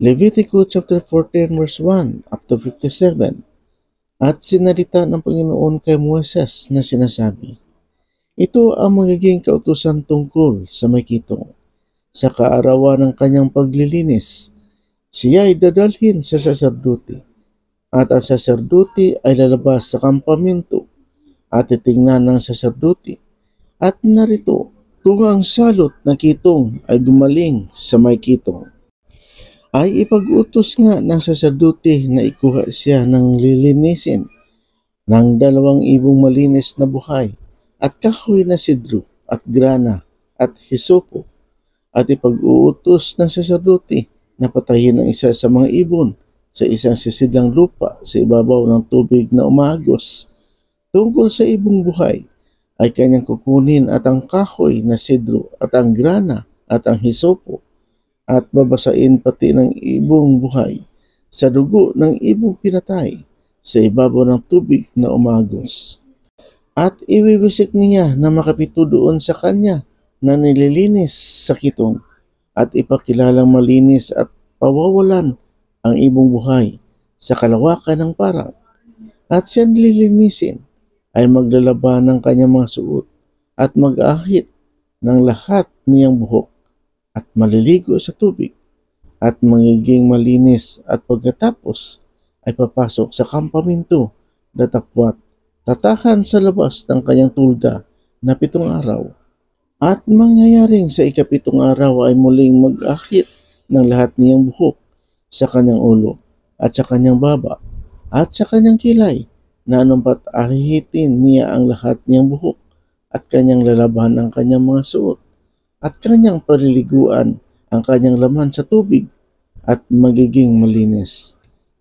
Leviticus chapter 14 verse 1 up to 57. At sinalita ng Panginoon kay Moises na sinasabi, ito ang magiging kautusan tungkol sa may kitong. Sa kaarawan ng kanyang paglilinis, siya ay dadalhin sa saserdote, at ang saserdote ay lalabas sa kampamento at titingnan ng saserdote. At narito, kung ang salot na kitong ay gumaling sa may kitong, ay ipag-utos nga ng saserdote na ikuha siya ng lilinisin ng 2,000 malinis na buhay at kahoy na sidro at grana at hisopo, at ipag-uutos ng saserdote na patayin ang isa sa mga ibon sa isang sisidlang lupa sa ibabaw ng tubig na umagos. Tungkol sa ibong buhay ay kanyang kukunin at ang kahoy na sidro at ang grana at ang hisopo, at babasain pati ng ibong buhay sa dugo ng ibong pinatay sa ibabaw ng tubig na umagos. At iwiwisik niya na makapito doon sa kanya na nililinis sa kitong, at ipakilalang malinis at pawawalan ang ibong buhay sa kalawakan ng parang. At siya nililinisin ay maglalaba ng kanyang mga suot at mag-ahit ng lahat niyang buhok at maliligo sa tubig at magiging malinis, at pagkatapos ay papasok sa kampamento datapwat tatahan sa labas ng kanyang tulda na 7 araw. At mangyayaring sa ika-7 araw ay muling mag-ahit ng lahat niyang buhok sa kanyang ulo at sa kanyang baba at sa kanyang kilay, na anumpat ahihitin niya ang lahat niyang buhok, at kanyang lalaban ang kanyang mga suot, at kanyang paliliguan ang kanyang laman sa tubig, at magiging malinis.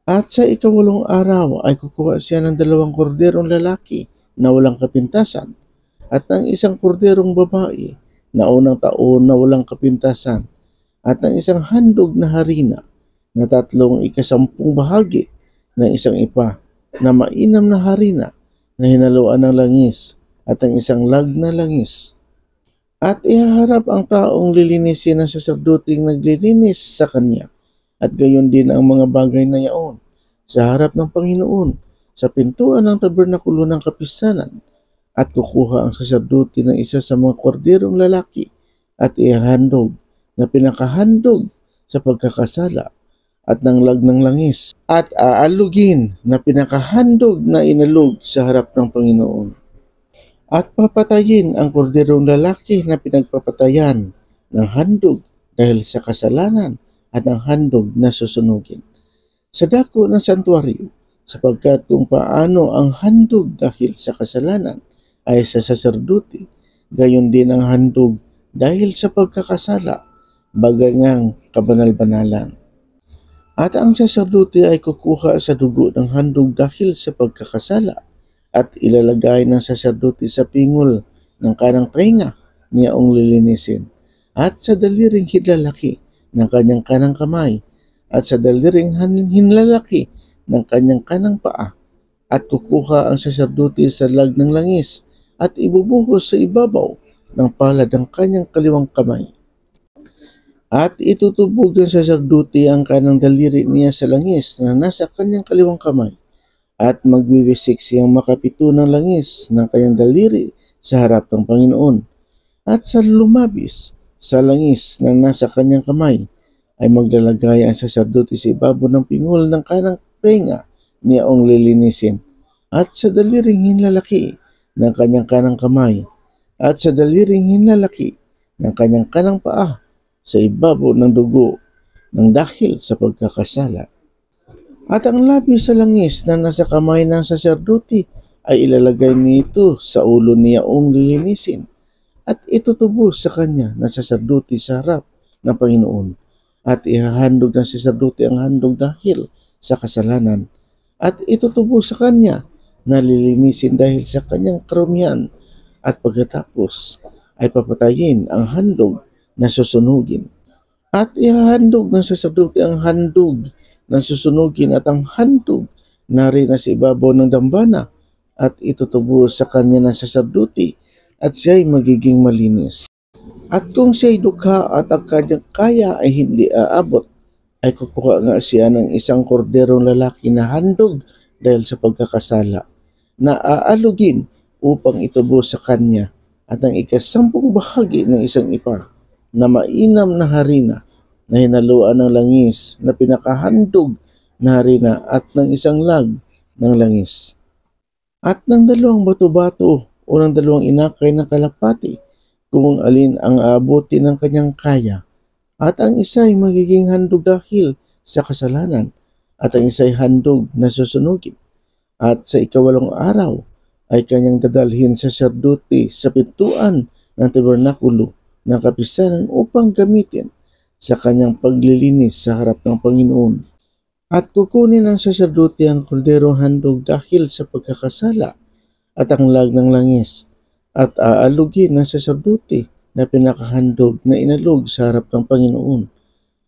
At sa ika-8 araw ay kukuha siya ng 2 korderong lalaki na walang kapintasan, at ng 1 korderong babae na unang taon na walang kapintasan, at ng 1 handog na harina na 3/10 bahagi ng isang ipa na mainam na harina na hinaluan ng langis, at ang 1 lag na langis. At ihaharap ang taong lilinisin ng saserdoting naglilinis sa kanya, at gayon din ang mga bagay na yaon sa harap ng Panginoon sa pintuan ng tabernakulo ng kapisanan. At kukuha ang saserdote ng isa sa mga korderong lalaki at ihahandog na pinakahandog sa pagkakasala, at ng lag ng langis, at aalugin na pinakahandog na inalog sa harap ng Panginoon. At papatayin ang korderong lalaki na pinagpapatayan ng handog dahil sa kasalanan, at ang handog na susunugin sa dako ng santuaryo, sapagkat kung paano ang handog dahil sa kasalanan ay sa saserdote, gayon din ang handog dahil sa pagkakasala, bagay ngang kabanal-banalan. At ang saserdote ay kukuha sa dugo ng handog dahil sa pagkakasala, at ilalagay ng saserdote sa pingol ng kanang tainga niyaong lilinisin, at sa daliring hinlalaki ng kanyang kanang kamay, at sa daliring hinlalaki ng kanyang kanang paa. At kukuha ang saserdote sa lag ng langis at ibubuhos sa ibabaw ng palad ng kanyang kaliwang kamay. At itutubog ng saserdote ang kanang daliri niya sa langis na nasa kanyang kaliwang kamay, at magwiwisik siyang makapito ng langis ng kanyang daliri sa harap ng Panginoon. At sa lumabis sa langis na nasa kanyang kamay ay maglalagay ang saserdote sa ibabaw ng pingol ng kanang tenga niyaong lilinisin, at sa daliring hinlalaki ng kanyang kanang kamay, at sa daliring hinlalaki ng kanyang kanang paa sa ibabaw ng dugo ng dahil sa pagkakasala. At ang labi sa langis na nasa kamay ng saserdote ay ilalagay nito sa ulo niyaong lilinisin, at itutubos sa kanya ng saserdote sa harap ng Panginoon, at ihahandog ng saserdote ang handog dahil sa kasalanan, at itutubos sa kanya na lilinisin dahil sa kanyang karumihan, at pagkatapos ay papatayin ang handog na susunugin. At ihahandog ng saserdote ang handog na susunugin at ang handog na rin sa ibabaw ng dambana, at itutubos sa kanya ng saserdote, at siya'y magiging malinis. At kung siya'y dukha at ang kanyang kaya ay hindi aabot, ay kukuha nga siya ng isang korderong lalaki na handog dahil sa pagkakasala, na aalugin upang itubo sa kanya, at ang ikasampung bahagi ng isang ipa na mainam na harina na hinaluan ng langis na pinakahandog na harina at ng isang lag ng langis. At ng dalawang bato-bato o ng dalawang inakay ng kalapati, kung alin ang aabuti ng kanyang kaya, at ang isa ay magiging handog dahil sa kasalanan, at ang isa ay handog na susunugin. At sa ikawalong araw ay kanyang dadalhin sa sacerdote sa pintuan ng tabernakulo ng kapisanan upang gamitin sa kanyang paglilinis sa harap ng Panginoon. At kukunin ng sacerdote ang korderong handog dahil sa pagkakasala at ang lag ng langis, at aalugin ng sacerdote na pinakahandog na inalog sa harap ng Panginoon,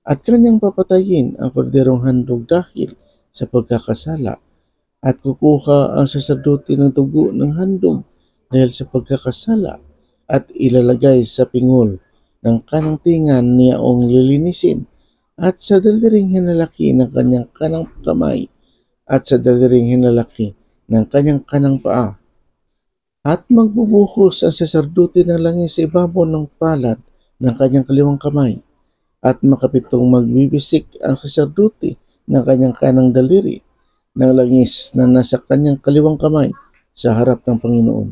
at kanyang papatayin ang korderong handog dahil sa pagkakasala, at kukuha ang sacerdote ng dugo ng handog dahil sa pagkakasala at ilalagay sa pingol ng kanang tingan niyaong lilinisin, at sa daliring hinalaki ng kanyang kanang kamay, at sa daliring hinalaki ng kanyang kanang paa. At magbubuhos ang sacerdote ng langis sa ibabaw ng palad ng kanyang kaliwang kamay, at makapitong magbibisik ang sacerdote ng kanyang kanang daliri ng langis na nasa kanyang kaliwang kamay sa harap ng Panginoon.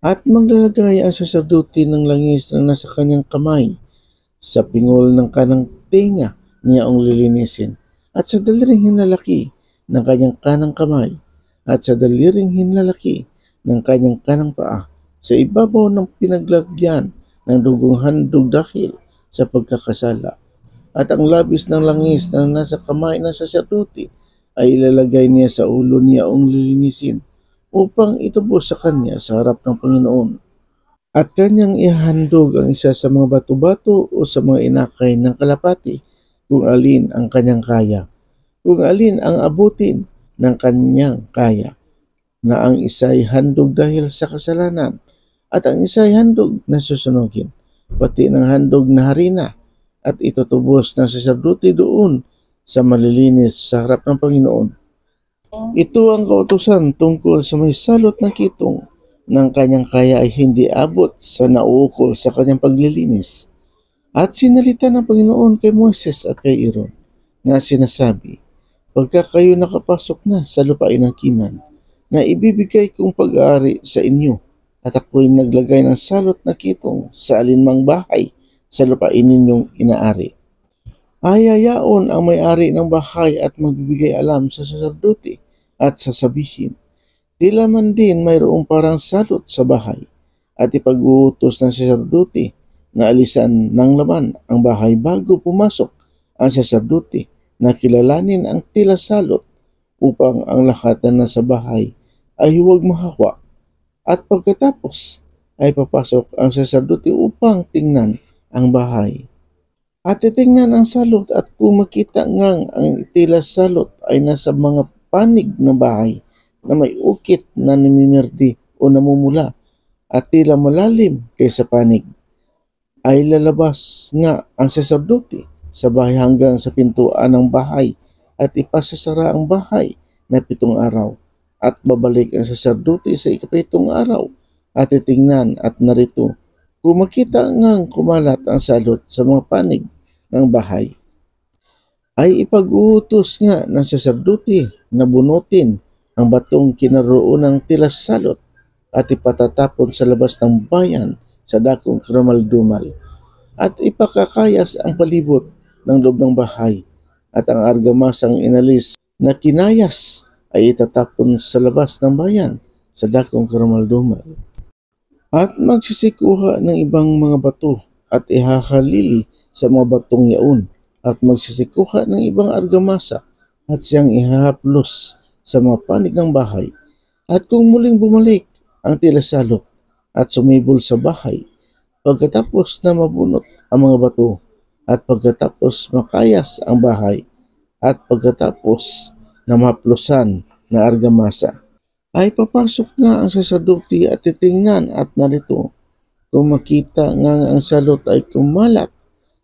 At maglalagay ang sacerdote ng langis na nasa kanyang kamay sa pingol ng kanang tenga niyaong lilinisin, at sa daliring hinlalaki ng kanyang kanang kamay, at sa daliring hinlalaki ng kanyang kanang paa, sa ibabaw ng pinaglagyan ng dugong handog dahil sa pagkakasala. At ang labis ng langis na nasa kamay ng sacerdote ay ilalagay niya sa ulo niyaong lilinisin upang itubo sa kanya sa harap ng Panginoon. At kanyang ihahandog ang isa sa mga bato-bato o sa mga inakay ng kalapati, kung alin ang kanyang kaya, kung alin ang abutin ng kanyang kaya, na ang isa ay handog dahil sa kasalanan, at ang isa ay handog na susunugin, pati ng handog na harina, at itutubos ng sacerdote doon sa malilinis sa harap ng Panginoon. Ito ang kautusan tungkol sa may salot na kitong ng kanyang kaya ay hindi abot sa nauukol sa kanyang paglilinis. At sinalita ng Panginoon kay Moises at kay Aaron na sinasabi, pagka kayo nakapasok na sa lupain ng Kinan, na ibibigay kong pag-aari sa inyo, at ako'y naglagay ng salot na kitong sa alinmang bahay sa lupain ninyong inaari, ay ayaon ang may-ari ng bahay at magbibigay alam sa sacerdote at sasabihin, tila man din mayroong parang salot sa bahay, at ipag-uutos ng sacerdote na alisan ng laman ang bahay bago pumasok ang sacerdote na kilalanin ang tila salot upang ang lahat na nasa bahay ay huwag mahawa. At pagkatapos ay papasok ang sacerdote upang tingnan ang bahay. At titingnan ang salot, at kung makita ngang ang tila salot ay nasa mga panig ng bahay na may ukit na namimirdi o namumula at tila malalim kaysa panig, ay lalabas nga ang sacerdote sa bahay hanggang sa pintuan ng bahay at ipasasara ang bahay na 7 araw. At babalik ang sacerdote sa ika-7 araw at titingnan, at narito, kung makita ngang kumalat ang salot sa mga panig ng bahay, ay ipag-uutos nga ng sacerdote na bunutin ang batong kinaroon ng tila salot at ipatatapon sa labas ng bayan sa dakong karumaldumal, at ipakakayas ang palibot ng loob ng bahay, at ang argamasang inalis na kinayas ay itatapon sa labas ng bayan sa dakong karumaldumal. At magsisikuha ng ibang mga bato at ihahalili sa mga batong yaon, at magsisikuha ng ibang argamasa at siyang ihahaplos sa mga panig ng bahay. At kung muling bumalik ang tila salot at sumibol sa bahay, pagkatapos na mabunot ang mga bato, at pagkatapos makayas ang bahay, at pagkatapos na mahaplosan na argamasa, ay papasok nga ang sacerdote at titingnan, at narito, kung makita nga ang salot ay kumalat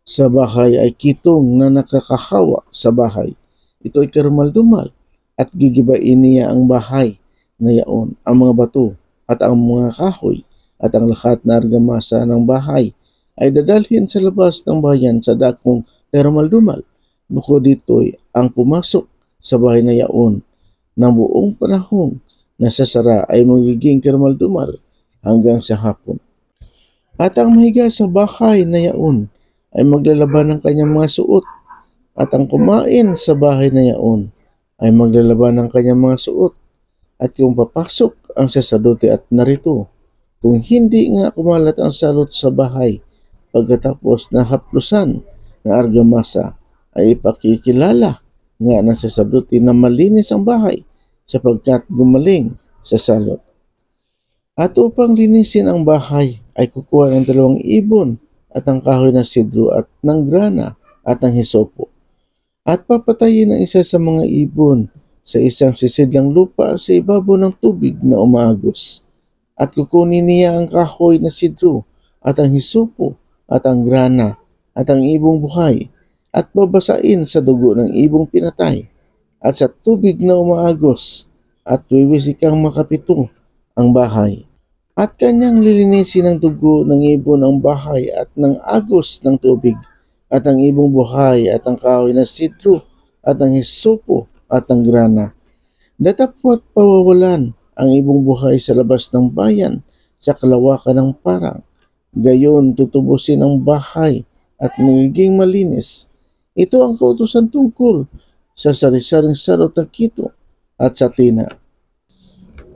sa bahay ay kitong na nakakahawa sa bahay. Ito ay karumal-dumal at gigibain niya ang bahay na yaon, ang mga bato at ang mga kahoy at ang lahat na argamasa ng bahay ay dadalhin sa labas ng bayan sa dakong karumal-dumal. Bukod dito'y ang pumasok sa bahay na yaon ng buong panahon na sasara ay magiging karumal-dumal hanggang sa hapon. At ang mahiga sa bahay na yaon ay maglalaban ng kanyang mga suot, at ang kumain sa bahay na yaon ay maglalaban ng kanyang mga suot. At kung papasok ang sasadote at narito, kung hindi nga kumalat ang salot sa bahay, pagkatapos na haplusan na argamasa, ay ipakikilala nga ng sasadote na malinis ang bahay sapagkat gumaling sa salot. At upang linisin ang bahay, ay kukuha ng 2 ibon at ang kahoy ng sidro at ng grana at ng hisopo. At papatayin ang isa sa mga ibon sa isang sisidlang lupa sa ibabaw ng tubig na umaagos. At kukunin niya ang kahoy na sidro at ang hisopo at ang grana at ang ibong buhay at babasain sa dugo ng ibong pinatay at sa tubig na umaagos at wiwisikang makapito ang bahay. At kanyang lilinisin ng dugo ng ibon ang bahay at ng agos ng tubig at ang ibong buhay at ang kahoy na sidro at ang hisopo at ang grana. Datapwat pawawalan ang ibong buhay sa labas ng bayan sa kalawakan ng parang. Gayon tutubusin ang bahay at magiging malinis. Ito ang kautusan tungkol sa sari-saring sarot ng kito at sa tina,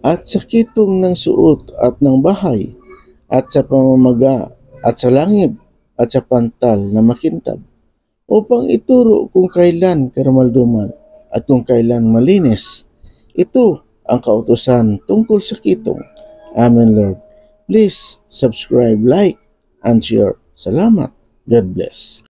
at sa kitong ng suot at ng bahay, at sa pamamaga, at sa langib, at sa pantal na makintab, upang ituro kung kailan karumaldumal at kung kailan malinis. Ito ang kautusan tungkol sa kitong. Amen, Lord. Please subscribe, like, and share. Salamat. God bless.